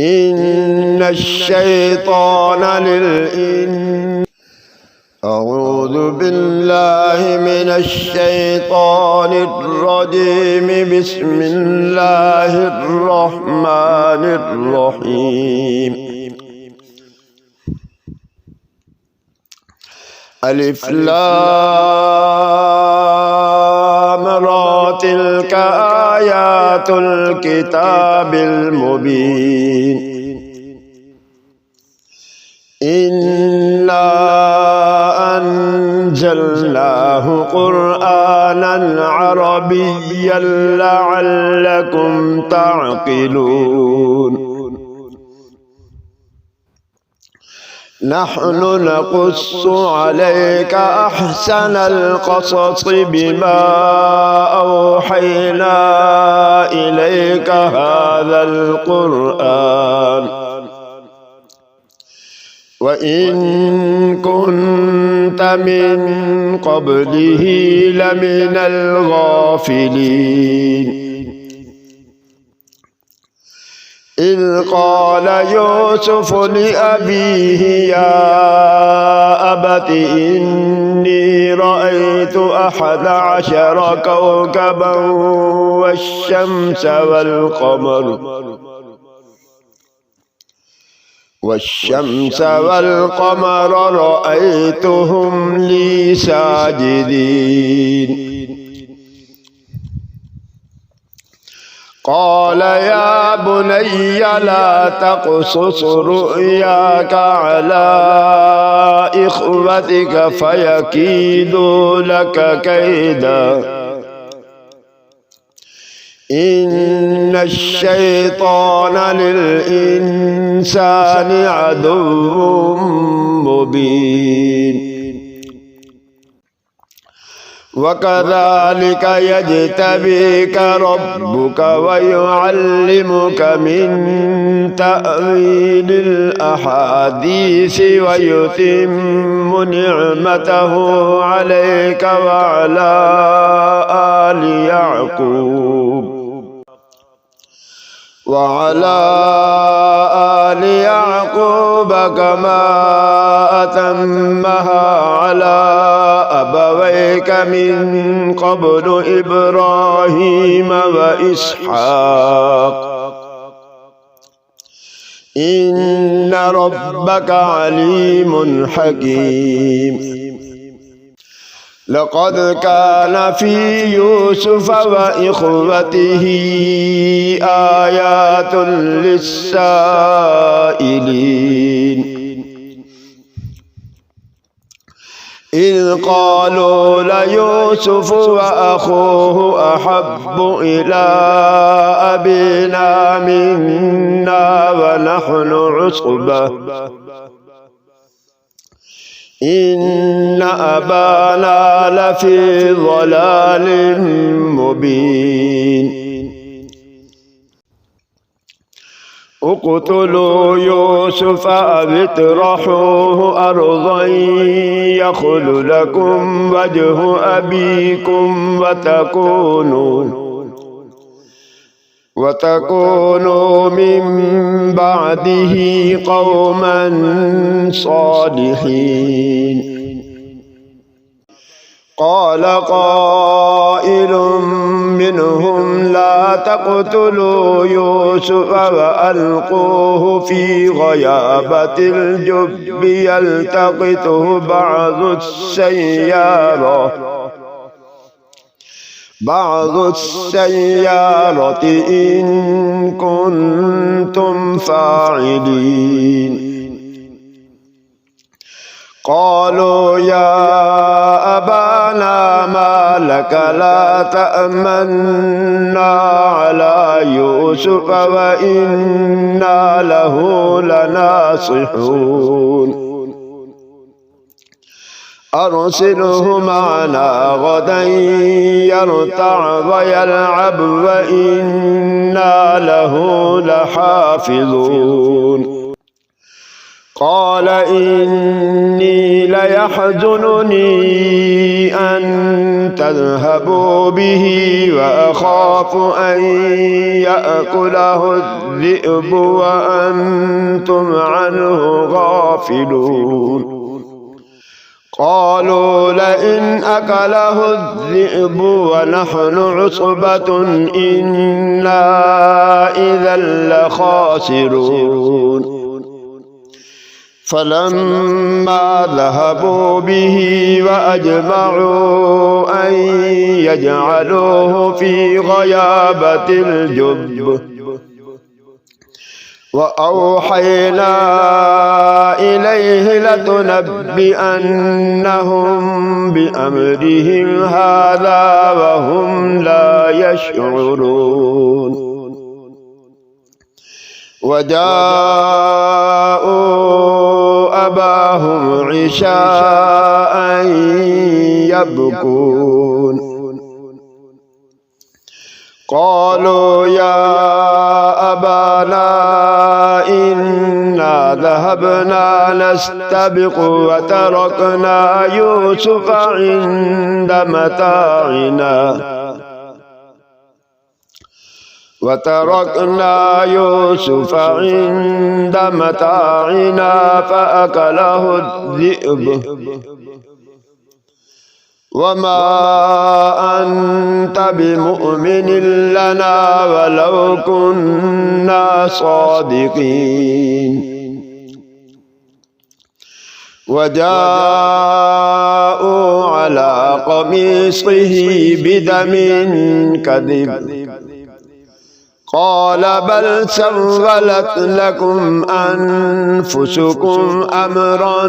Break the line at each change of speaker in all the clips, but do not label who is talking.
إن الشيطان أعوذ بالله من الشيطان الرجيم. بسم الله الرحمن الرحيم. ألف لام را تلك آيات الكتاب المبين. إنا أنزلناه قرآنا عربيا لعلكم تعقلون. نحن نقص عليك أحسن القصص بما أوحينا إليك هذا القرآن وإن كنت من قبله لمن الغافلين. إذ قال يوسف لأبيه يا أبت إني رأيت 11 كوكبا والشمس والقمر رأيتهم لي ساجدين. قال يا بني لا تقصص رؤياك على إخوتك فيكيدوا لك كيدا إن الشيطان للإنسان عدو مبين. وكذلك يجتبيك ربك ويعلمك من تأويل الأحاديث ويتم نعمته عليك وعلى آل يعقوب كما أتمها على أبويك من قبل إبراهيم وإسحاق إن ربك عليم حكيم. لقد كان في يوسف وإخوته آيات للسائلين إذ قالوا ليوسف وأخوه أحب إلى أبينا منا ونحن عصبة إن أبانا لفي ضلال مبين. اقتلوا يوسف أو اطرحوه أرضا يخل لكم وجه أبيكم وتكونوا من بعده قوما صالحين. قال قائل منهم لا تقتلوا يوسف وألقوه في غيابة الجب يلتقطه بعض السيارة إن كنتم فاعلين. قالوا يا أبانا ما لك لا تأمنا على يوسف وإنا له لناصحون. أرسله معنا غدا يرتع ويلعب وإنا له لحافظون. قال إني ليحزنني أن تذهبوا به وأخاف أن يأكله الذئب وأنتم عنه غافلون قالوا لئن أكله الذئب ونحن عصبة إنا إذا لخاسرون فلما ذهبوا به وأجمعوا أن يجعلوه في غيابة الجب وأوحينا إليه لتنبئنهم بأمرهم هذا وهم لا يشعرون وجاءوا أباهم عشاء يبكون قالوا يا أبانا إنا ذهبنا نستبق وتركنا يوسف عند متاعنا فأكله الذئب وما أنت بمؤمن لنا ولو كنا صادقين وجاءوا على قميصه بدم كذب قال بل سولت لكم أنفسكم أمرا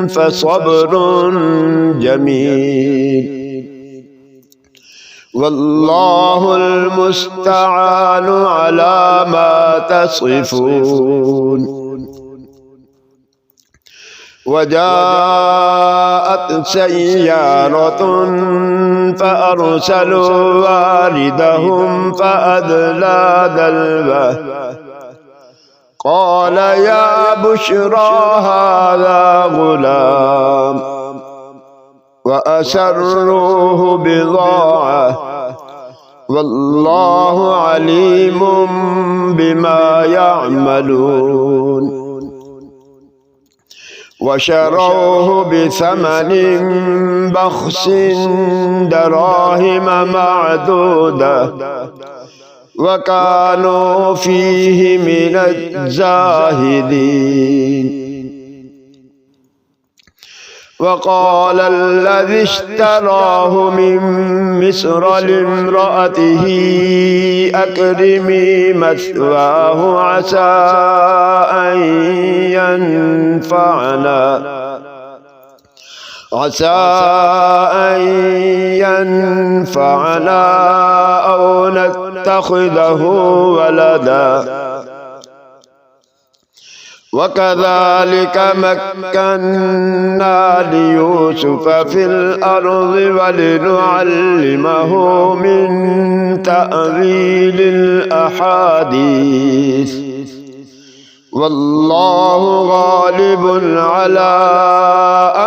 فصبر جميل والله المستعان على ما تصفون وجاءت سيارة فأرسلوا واردهم فأدلى دلوه قال يا بشرى هذا غلام وأسروه بضاعة والله عليم بما يعملون وشروه بثمن بخس دراهم معدودة وكانوا فيه من الزاهدين وقال الذي اشتراه من مصر لامرأته أكرمي مثواه عسى أن ينفعنا أو نتخذه ولدا وكذلك مكنا ليوسف في الأرض ولنعلمه من تأويل الأحاديث والله غالب على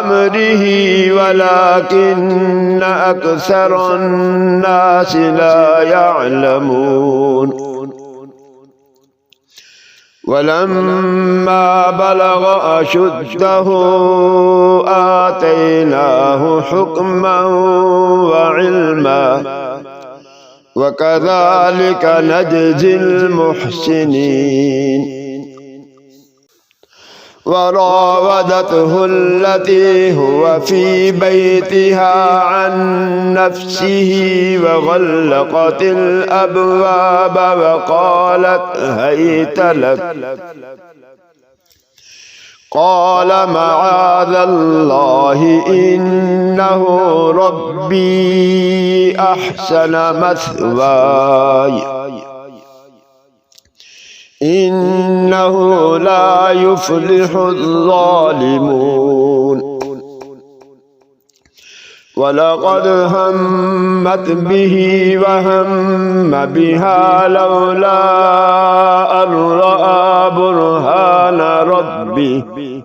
أمره ولكن أكثر الناس لا يعلمون ولما بلغ أشده آتيناه حكما وعلما وكذلك نجزي المحسنين وراودته التي هو في بيتها عن نفسه وغلقت الأبواب وقالت هيت لك قال معاذ الله إنه ربي أحسن مثواي إنه لا يفلح الظالمون ولقد همت به وهم بها لولا أن رأى برهان ربه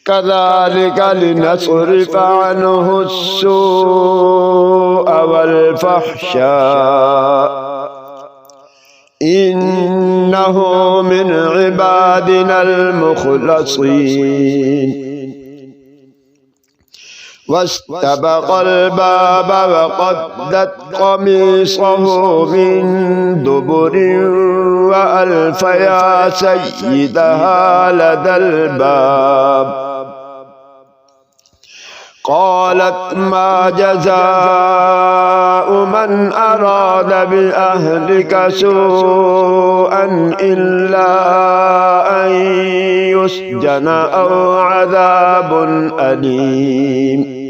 كذلك لنصرف عنه السوء والفحشاء إنه من عبادنا المخلصين واستبق الباب وقدت قميصه من دبر وألف يا سيدها لدى الباب قالت ما جزاء من أراد بأهلك سوءا إلا أن يسجن أو عذاب أليم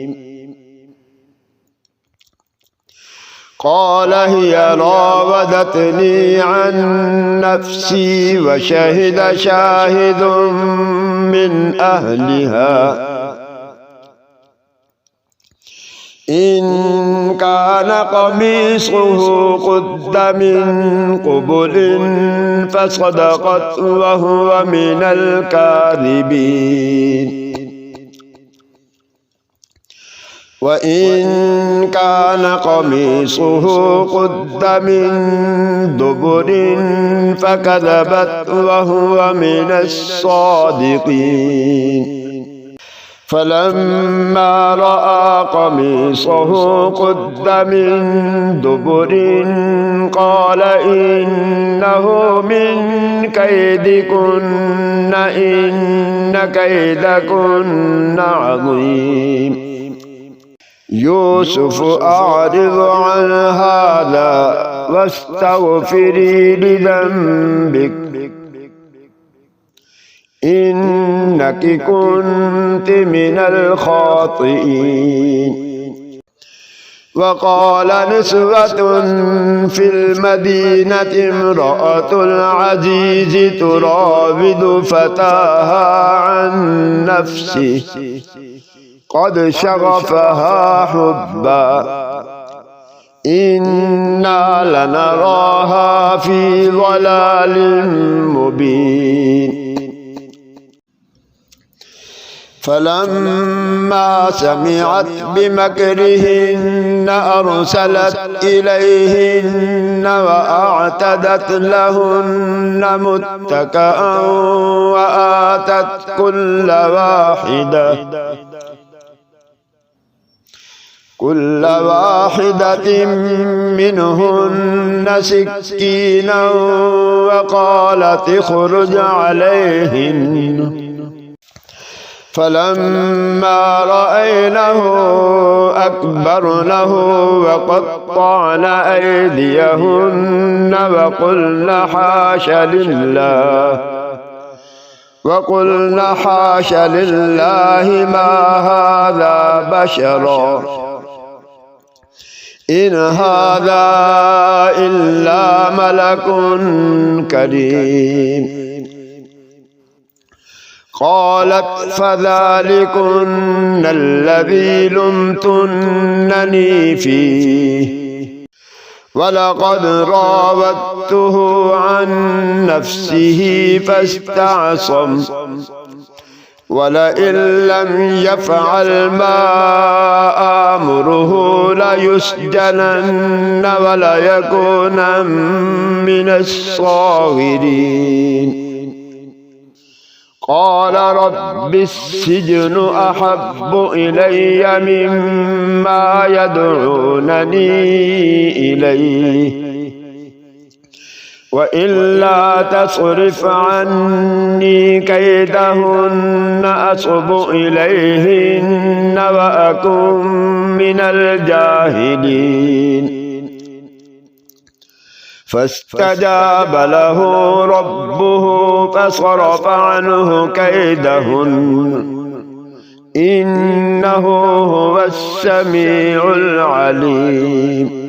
قال هي راودتني عن نفسي وشهد شاهد من أهلها إن كان قميصه قد من قبل فصدقت وهو من الكاذبين وإن كان قميصه قد من دبر فكذبت وهو من الصادقين فلما رأى قميصه قد من دبر قال إنه من كيدكن إن كيدكن عظيم يوسف أعرض عن هذا واستغفري لذنبك إنك كنت من الخاطئين وقال نسوة في المدينة امرأة العزيز تراود فتاها عن نفسه قد شغفها حبا إنا لنراها في ضلال مبين فلما سمعت بمكرهن أرسلت إليهن وأعتدت لهن متكئا وآتت كل واحدة منهن سكينا وقالت اخرج عليهن فلما رأينه أكبرنه وقطعن أيديهن وقلن حاش لله ما هذا بشرا إن هذا إلا ملك كريم قالت فذلكن الذي لمتنني فيه ولقد راودته عن نفسه فاستعصم ولئن لم يفعل ما آمره ليسجنن وليكونن من الصاغرين قال رب السجن أحب إلي مما يدعونني إليه وإلا تصرف عني كيدهن أصب إليهن وأكن من الجاهلين فاستجاب له ربه فصرف عنه كيدهن إنه هو السميع العليم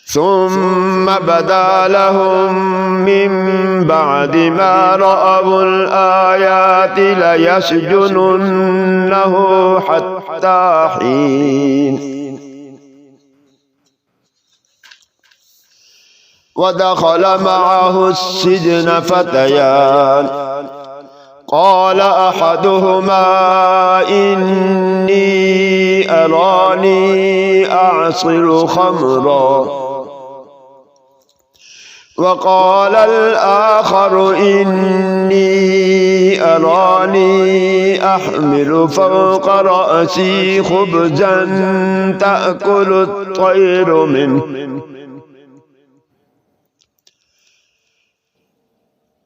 ثم بدا لهم من بعد ما رأوا الآيات ليسجننه حتى حين ودخل معه السجن فتيان قال أحدهما إني أراني أعصر خمرا وقال الآخر إني أراني أحمل فوق رأسي خبزا تأكل الطير منه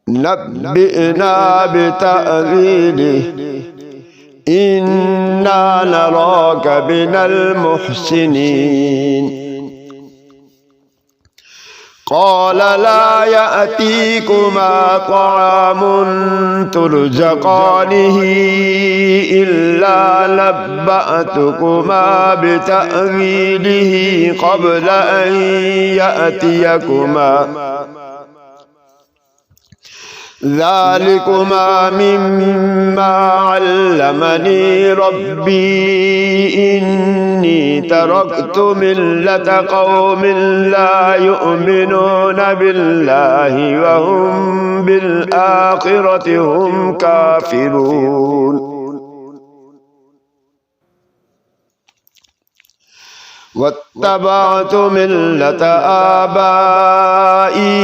نبئنا بتأويله إنا نراك من المحسنين قال لا يأتيكما طعام ترزقانه إلا نبأتكما بتأويله قبل أن يأتيكما ذلكما مما علمني ربي إني تركت ملة قوم لا يؤمنون بالله وهم بالآخرة هم كافرون واتبعت ملة آبائي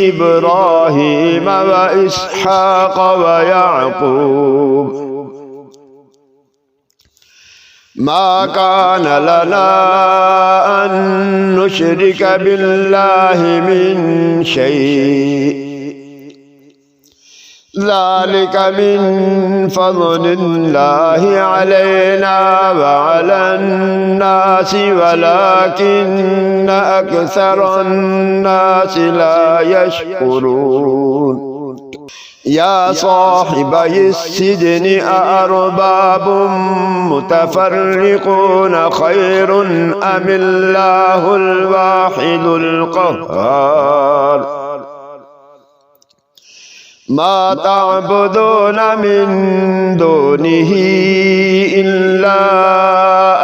إبراهيم وإسحاق ويعقوب ما كان لنا أن نشرك بالله من شيء ذلك من فضل الله علينا وعلى الناس ولكن أكثر الناس لا يشكرون يا صاحبي السجن أأرباب متفرقون خير أم الله الواحد القهار ما تعبدون من دونه إلا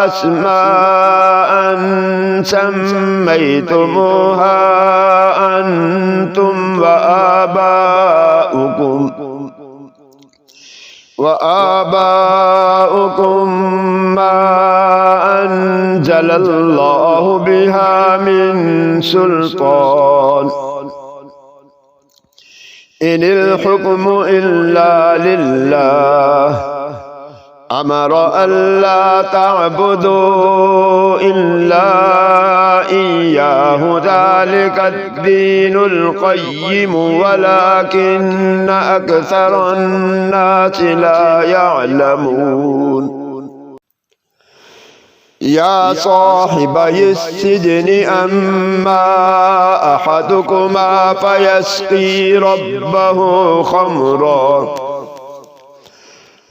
أسماء سميتموها أنتم وآباؤكم ما أنزل الله بها من سلطان إن الحكم إلا لله أمر ألا تعبدوا إلا إياه ذلك الدين القيم ولكن أكثر الناس لا يعلمون يا صاحبي السجن أما أحدكما فيسقي ربه خمرا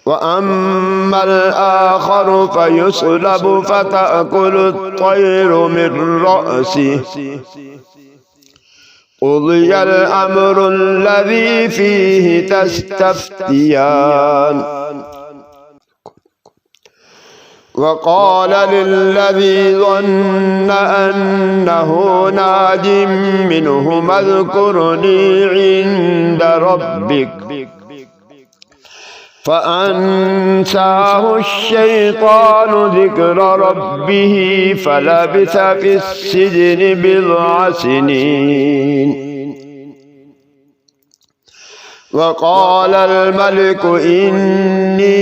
وأما الآخر فيصلب فتأكل الطير من رأسه قضي الأمر الذي فيه تستفتيان وقال للذي ظن أنه ناج منهما اذكرني عند ربك فأنساه الشيطان ذكر ربه فلبث في السجن بضع سنين وقال الملك إني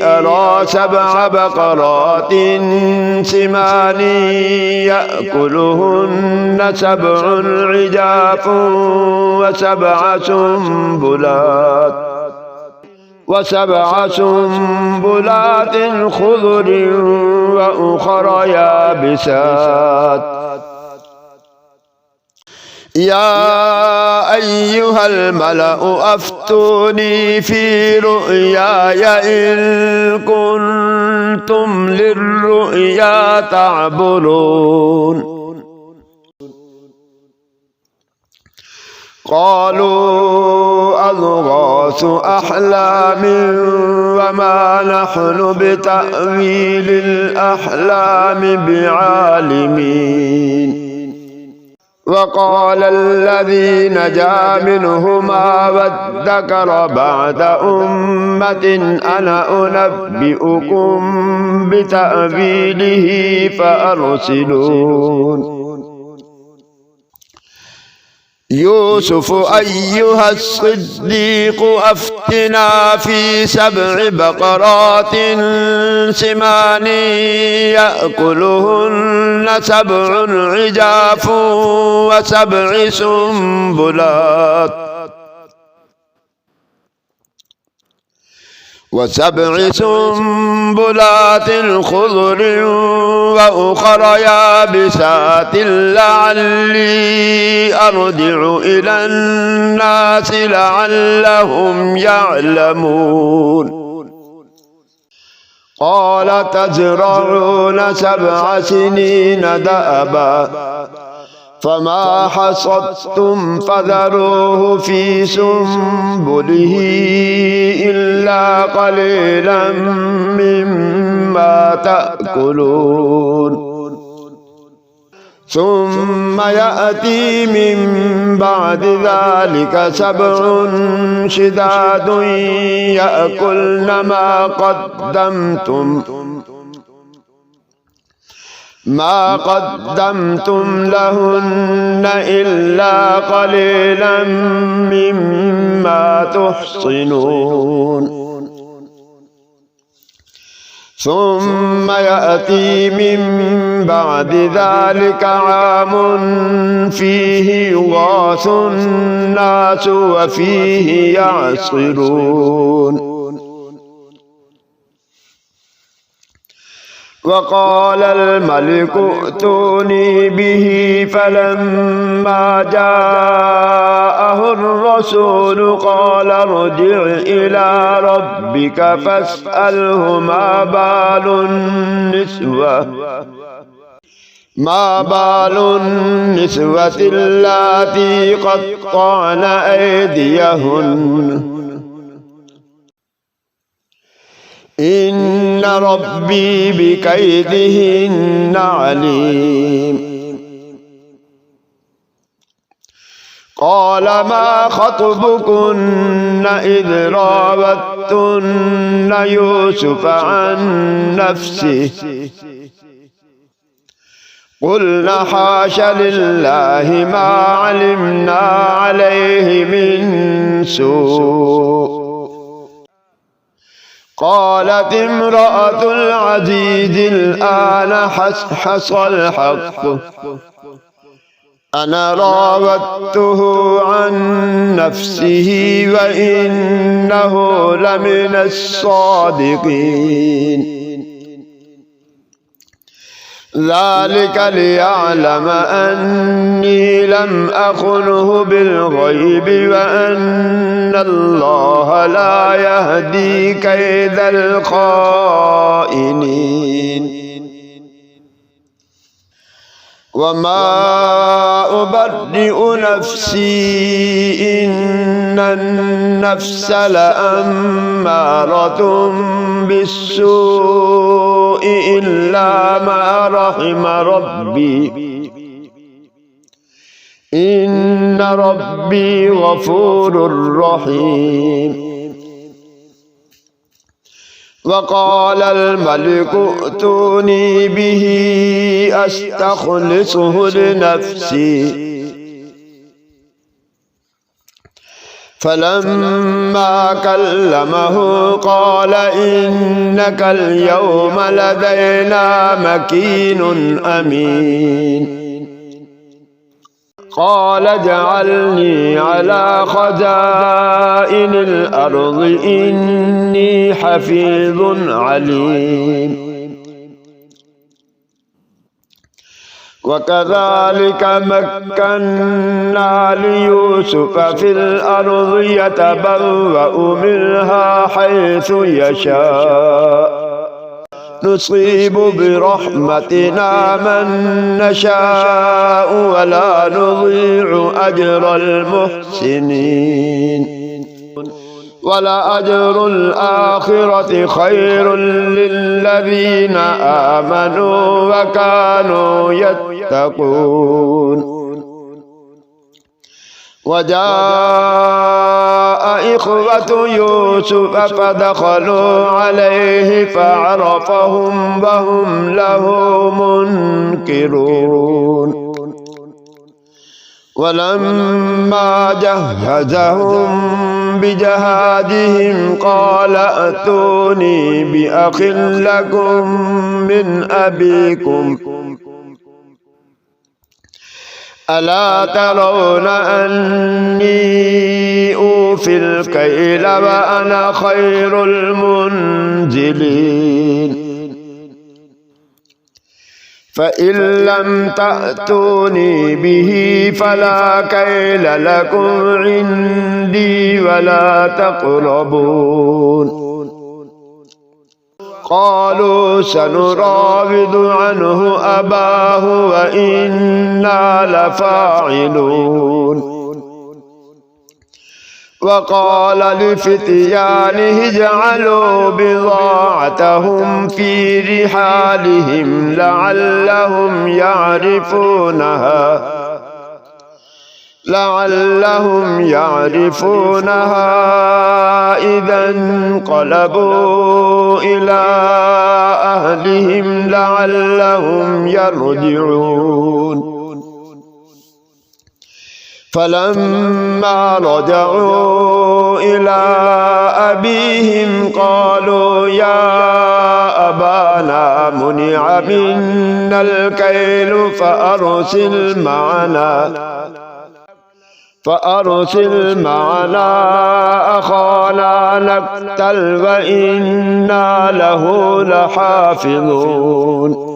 أرى 7 بقرات سمان يأكلهن 7 عجاف وسبع سنبلات خضر وأخر يابسات يا أيها الملأ أفتوني في رؤياي إن كنتم للرؤيا تعبرون قالوا أضغاث أحلام وما نحن بتأويل الأحلام بعالمين وقال الذي نجا منهما وادكر بعد أمة أنا أنبئكم بتأويله فأرسلون يوسف أيها الصديق أفتنا في 7 بقرات سمان يأكلهن 7 عجاف و7 سنبلات خضر وأخر يابسات لعلي أرجع إلى الناس لعلهم يعلمون قال تزرعون 7 سنين دأبا فما حصدتم فذروه في سنبله إلا قليلا مما تأكلون ثم يأتي من بعد ذلك 7 شداد يأكلن ما قدمتم لهن إلا قليلا مما تحصنون ثم يأتي من بعد ذلك عام فيه يغاث الناس وفيه يعصرون وقال الملك ائتوني به فلما جاءه الرسول قال ارجع إلى ربك فاسأله ما بال النسوة اللاتي قطعن أيديهن إن ربي بكيدهن عليم قال ما خطبكن إذ راوتن يوسف عن نفسه قلنا حاش لله ما علمنا عليه من سوء قالت امرأة العزيز الآن حصحص الحق أنا راودته عن نفسه وإنه لمن الصادقين ذلك ليعلم أني لم أخنه بالغيب وأن الله لا يهدي كيد الخائنين وما أبرئ نفسي إن النفس لأمارة بالسوء إلا ما رحم ربي إن ربي غفور رحيم وقال الملك ائتوني به أستخلصه لنفسي فلما كلمه قال إنك اليوم لدينا مكين أمين قال اجعلني على خزائن الأرض إني حفيظ عليم وكذلك مكنا ليوسف في الأرض يتبوأ منها حيث يشاء نصيب برحمتنا من نشاء ولا نضيع أجر المحسنين ولأجر الآخرة خير للذين آمنوا وكانوا يتقون وجاء إخوة يوسف فدخلوا عليه فعرفهم وهم له منكرون ولما جهزهم بجهادهم قال ائتوني بأخ لكم من أبيكم ألا ترون أني أوفي الكيل وأنا خير المنزلين فإن لم تأتوني به فلا كيل لكم عندي ولا تقربون قالوا سنراود عنه أباه وإنا لفاعلون وقال لفتيانه اجعلوا بضاعتهم في رحالهم لعلهم يعرفونها إذا انقلبوا إلى أهلهم لعلهم يرجعون فلما رجعوا إلى أبيهم قالوا يا أبانا منع منا الكيل فأرسل معنا أخانا نقتل وإنا له لحافظون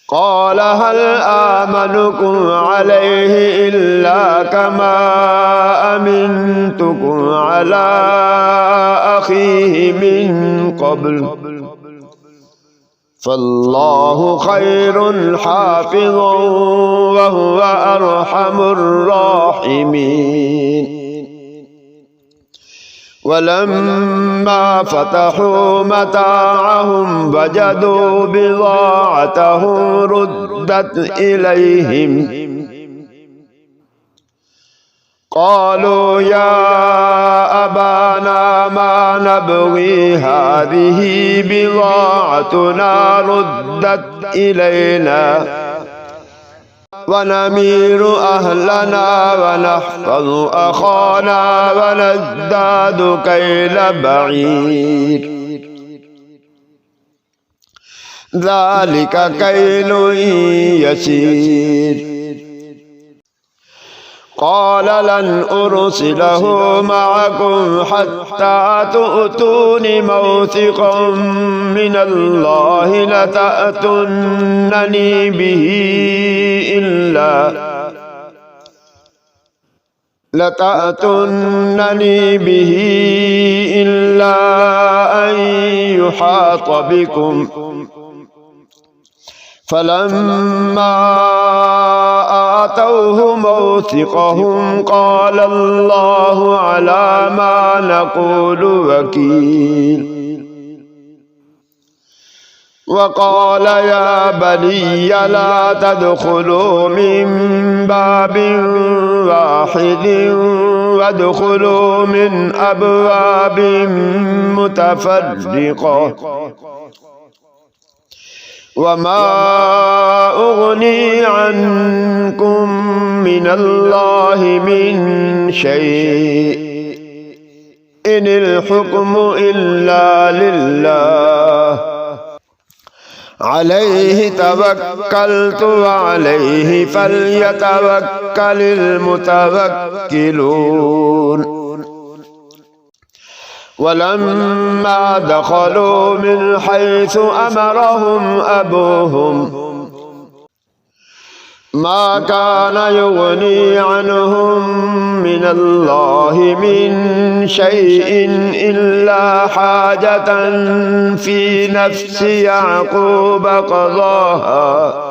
قال هل آمنكم عليه إلا كما أمنتكم على أخيه من قبل فالله خير حافظا وهو أرحم الراحمين ولما فتحوا متاعهم وجدوا بضاعتهم ردت إليهم قالوا يا أبانا ما نبغي هذه بضاعتنا ردت إلينا ونمير أهلنا ونحفظ أخانا ونزداد كيل بعير ذلك كيل يسير قال لن أرسله معكم حتى تؤتون موثقا من الله لتأتونني به إلا أن يحاط بكم فلما آتوه موثقهم قال الله على ما نقول وكيل وقال يا بني لا تدخلوا من باب واحد وادخلوا من أبواب متفرقة وما أغني عنكم من الله من شيء إن الحكم إلا لله عليه توكلت وعليه فليتوكل المتوكلون ولما دخلوا من حيث أمرهم أبوهم ما كان يغني عنهم من الله من شيء إلا حاجة في نفس يعقوب قضاها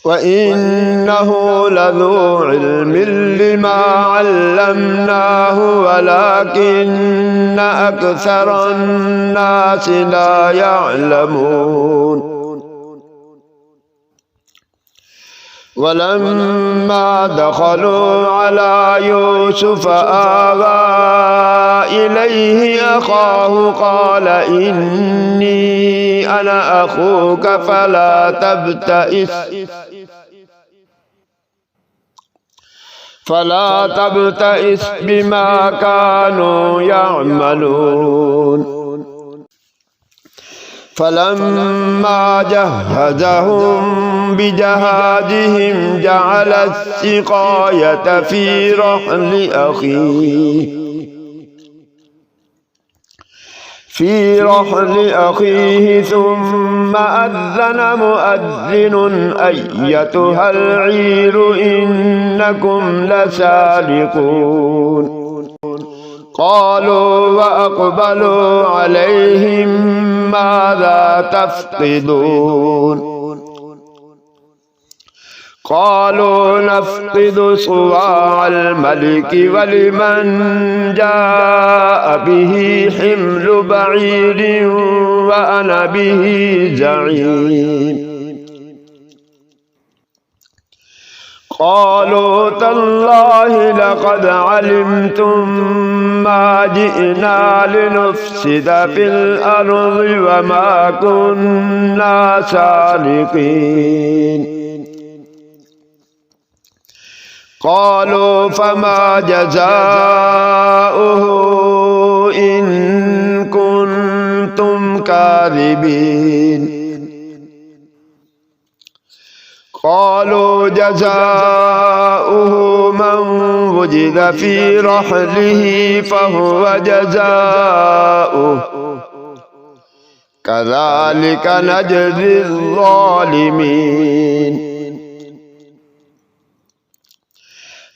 وإنه لذو علم لما علمناه ولكن أكثر الناس لا يعلمون ولما دخلوا على يوسف آوى إليه أخاه قال إني أنا أخوك فلا تبتئس بما كانوا يعملون فلما جهزهم بجهازهم جعل السقاية في رحل أخيه ثم أذن مؤذن أيتها العير إنكم لسارقون قالوا وأقبلوا عليهم ماذا تفقدون قالوا نفقد صواع الملك ولمن جاء به حمل بعير وأنا به زعيم قالوا تالله لقد علمتم ما جئنا لنفسد في الأرض وما كنا سارقين قالوا فما جزاؤه إن كنتم كاذبين قالوا جزاؤه من وجد في رحله فهو جزاؤه كذلك نجزي الظالمين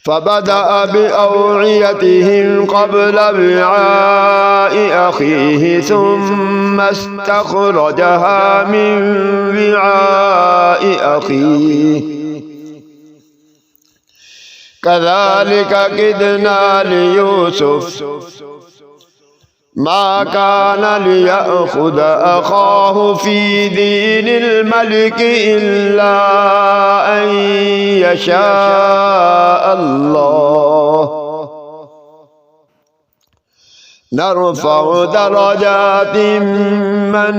فبدأ بأوعيتهم قبل وعاء أخيه ثم استخرجها من وعاء أخيه كذلك كدنا ليوسف ما كان ليأخذ أخاه في دين الملك إلا أن يشاء الله نرفع درجات من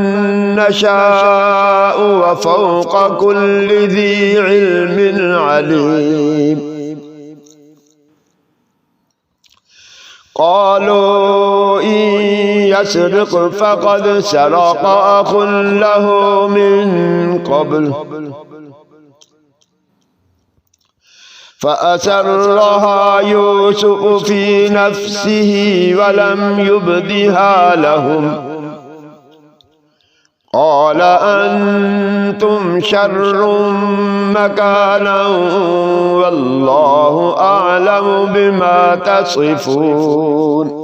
نشاء وفوق كل ذي علم عليم قالوا إن يسرق فقد سرق أخ له من قبل فأسرها يوسف في نفسه ولم يبدها لهم قال أنتم شر مكانا والله أعلم بما تصفون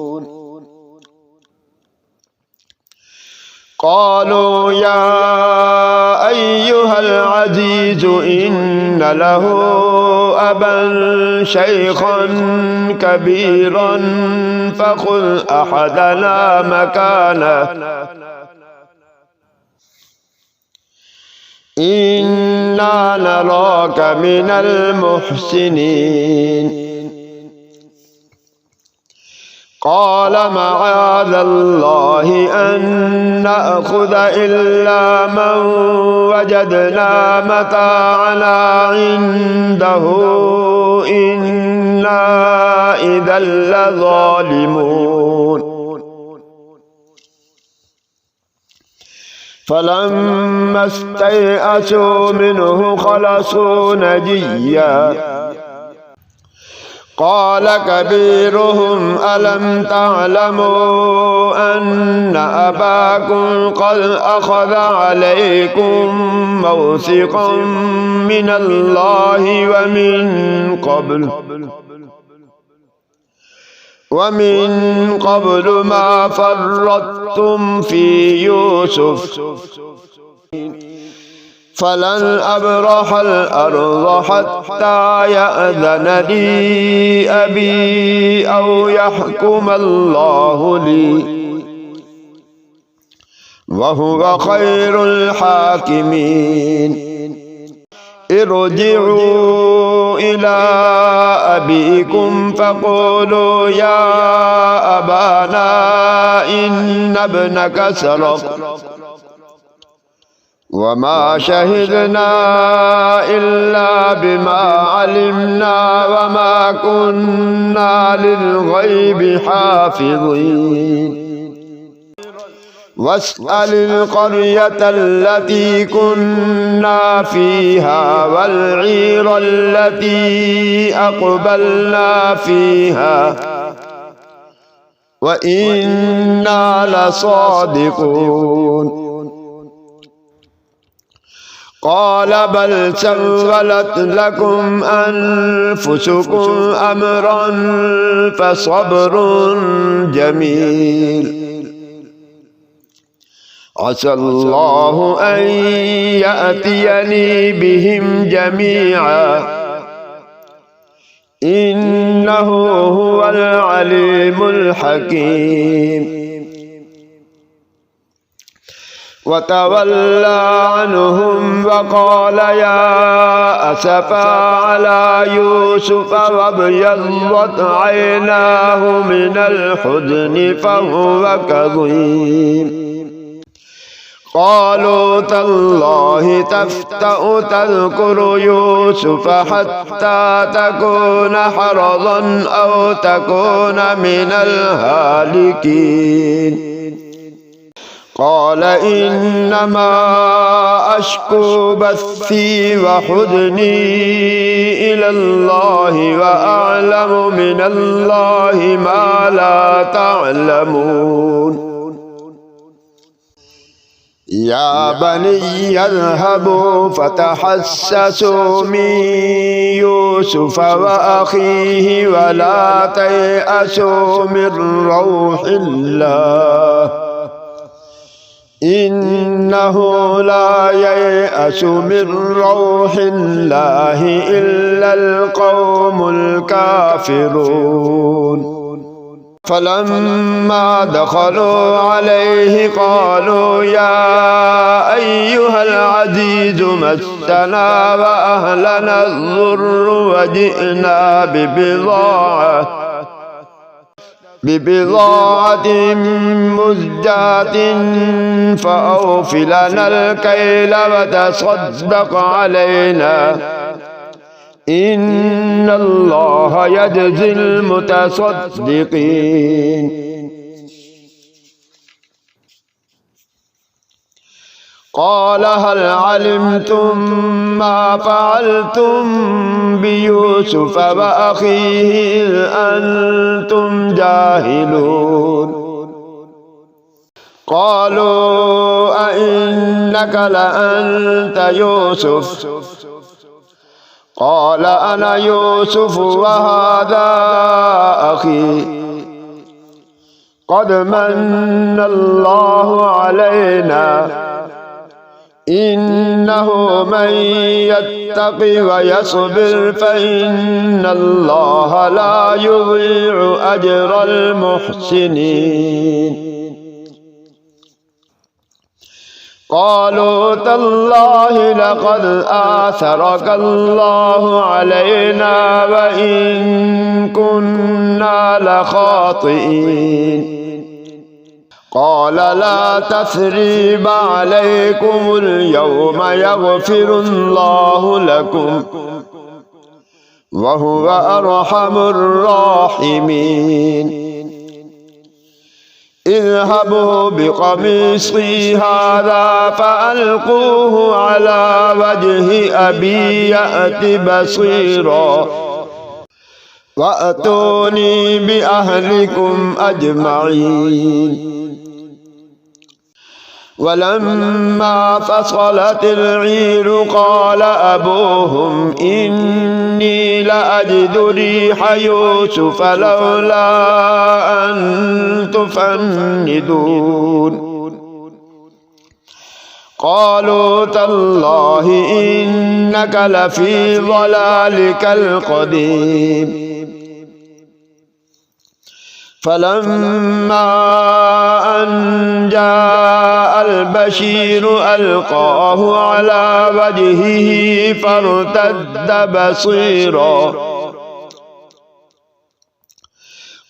قالوا يا أيها العزيز إن له أبا شيخا كبيرا فخذ أحدنا مكانه إنا نراك من المحسنين قال معاذ الله أن نأخذ إلا من وجدنا متاعنا عنده إنا إذا لظالمون فلما استيئسوا منه خلصوا نجيا قال كبيرهم ألم تعلموا أن أباكم قد أخذ عليكم موثقا من الله ومن قبل ما فرطتم في يوسف فلن أبرح الأرض حتى يأذن لي أبي أو يحكم الله لي وهو خير الحاكمين ارجعوا إلى أبيكم فقولوا يا أبانا إن ابنك سرق وما شهدنا إلا بما علمنا وما كنا للغيب حافظين واسأل القرية التي كنا فيها والعير التي أقبلنا فيها وإنا لصادقون قال بل سولت لكم أنفسكم أمرا فصبر جميل عسى الله أن يأتيني بهم جميعا إنه هو العليم الحكيم وتولى عنهم وقال يا أسفا على يوسف وابيضت عيناه من الحزن فهو كظيم قالوا تالله تفتأ تذكر يوسف حتى تكون حرضا أو تكون من الهالكين قال إنما أشكو بثي وحزني إلى الله وأعلم من الله ما لا تعلمون يا بني اذهبوا فتحسسوا من يوسف وأخيه ولا تيأسوا من روح الله إنه لا ييأس من روح الله إلا القوم الكافرون فلما دخلوا عليه قالوا يا أيها العزيز مسنا وأهلنا الضر وجئنا ببضاعة مزجاة فأوف لنا الكيل وتصدق علينا إن الله يجزي المتصدقين قال هل علمتم ما فعلتم بيوسف وأخيه إذ أنتم جاهلون قالوا أئنك لأنت يوسف قال أنا يوسف وهذا أخي قد من الله علينا إنه من يتق ويصبر فإن الله لا يضيع أجر المحسنين قالوا تالله لقد آثرك الله علينا وإن كنا لخاطئين قال لا تثريب عليكم اليوم يغفر الله لكم وهو أرحم الراحمين اذهبوا بقميصي هذا فألقوه على وجه أبي يأت بصيرا وأتوني بأهلكم أجمعين ولما فصلت العير قال أبوهم إني لأجد ريح يوسف لولا أن تفندون قالوا تالله إنك لفي ضلالك القديم فلما أن جاء البشير ألقاه على وجهه فارتد بصيرا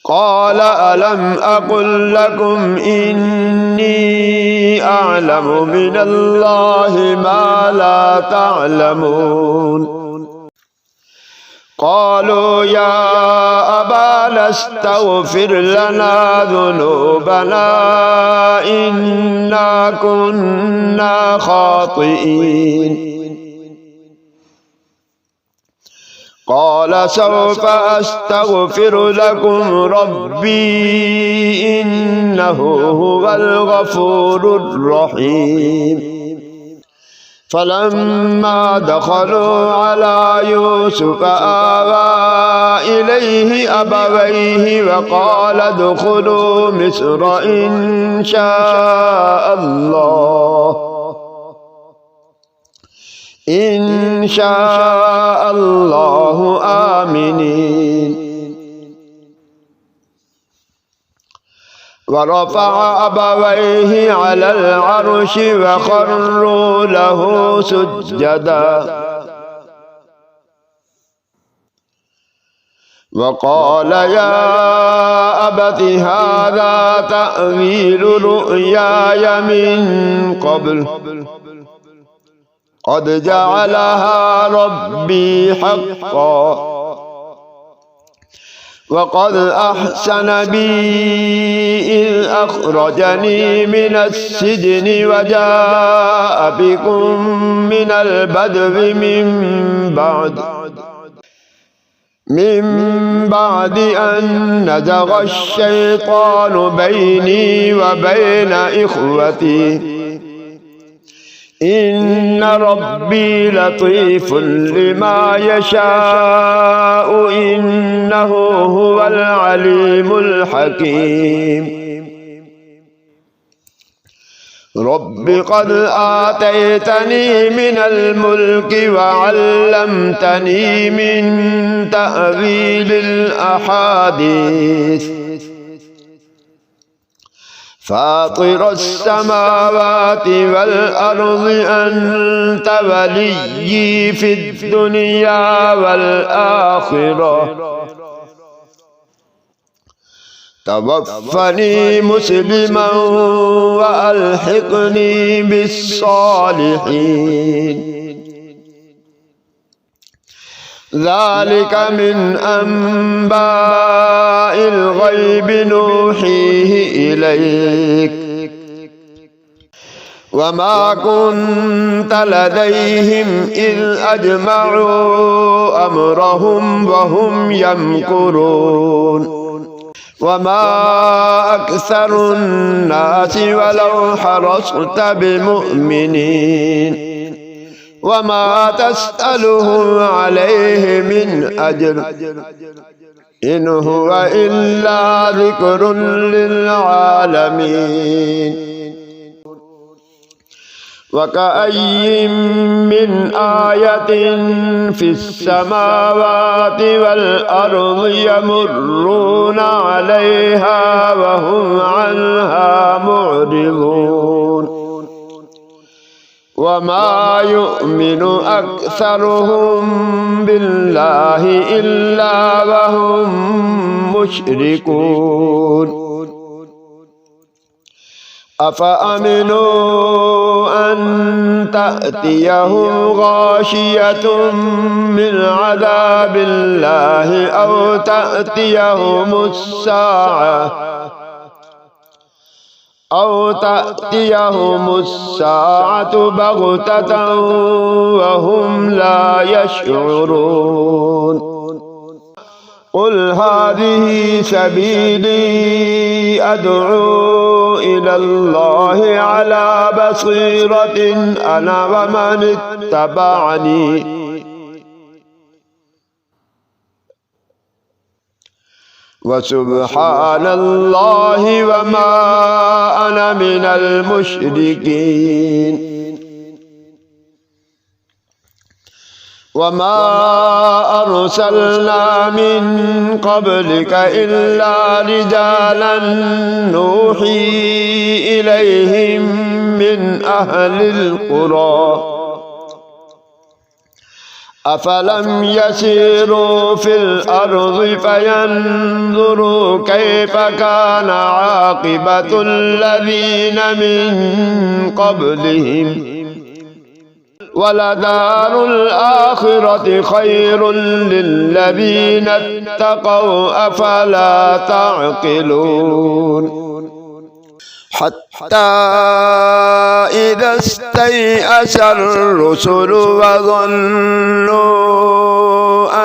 قال ألم أقل لكم إني أعلم من الله ما لا تعلمون قالوا يا أبانا استغفر لنا ذنوبنا إنا كنا خاطئين قال سوف أستغفر لكم ربي إنه هو الغفور الرحيم فلما دخلوا على يوسف آوى إليه أبويه وقال ادخلوا مصر إن شاء الله آمنين ورفع أبويه على العرش وخروا له سجدا وقال يا أبت هذا تأويل رؤياي من قبل قد جعلها ربي حقا وقد أحسن بي إذ أخرجني من السجن وجاء بكم من البدو من بعد أن نزغ الشيطان بيني وبين إخوتي إن ربي لطيف لما يشاء إنه هو العليم الحكيم رب قد آتيتني من الملك وعلمتني من تأويل الأحاديث فاطر السماوات والأرض أنت وليي في الدنيا والآخرة توفني مسلما وألحقني بالصالحين ذلك من أنباء الغيب نوحيه إليك وما كنت لديهم إذ أجمعوا أمرهم وهم يمكرون وما أكثر الناس ولو حرصت بمؤمنين وما تسألهم عليه من أجر إن هو إلا ذكر للعالمين وكأي من آية في السماوات والأرض يمرون عليها وهم عنها معرضون وما يؤمن أكثرهم بالله إلا وهم مشركون أفأمنوا أن تأتيهم غاشية من عذاب الله أو تأتيهم الساعة بغتة وهم لا يشعرون قل هذه سبيلي أدعو إلى الله على بصيرة أنا ومن اتبعني وسبحان الله وما أنا من المشركين وما أرسلنا من قبلك إلا رجالا نوحي إليهم من أهل القرى أفلم يسيروا في الأرض فينظروا كيف كان عاقبة الذين من قبلهم ولدار الآخرة خير للذين اتقوا أفلا تعقلون حتى إذا استيأس الرسل وظنوا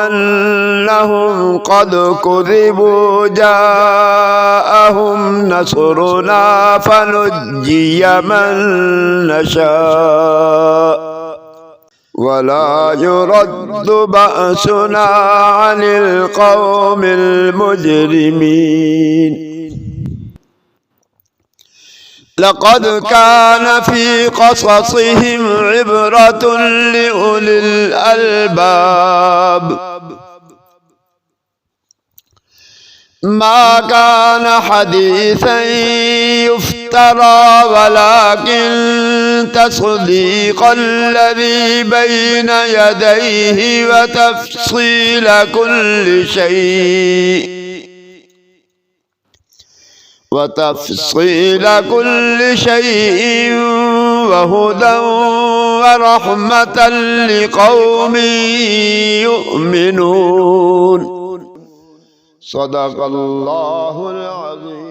أنهم قد كذبوا جاءهم نصرنا فنجي من نشاء ولا يرد بأسنا عن القوم المجرمين لقد كان في قصصهم عبرة لأولي الألباب ما كان حديثا يفترى ولكن تصديق الذي بين يديه وتفصيل كل شيء وهدى ورحمة لقوم يؤمنون صدق الله العظيم.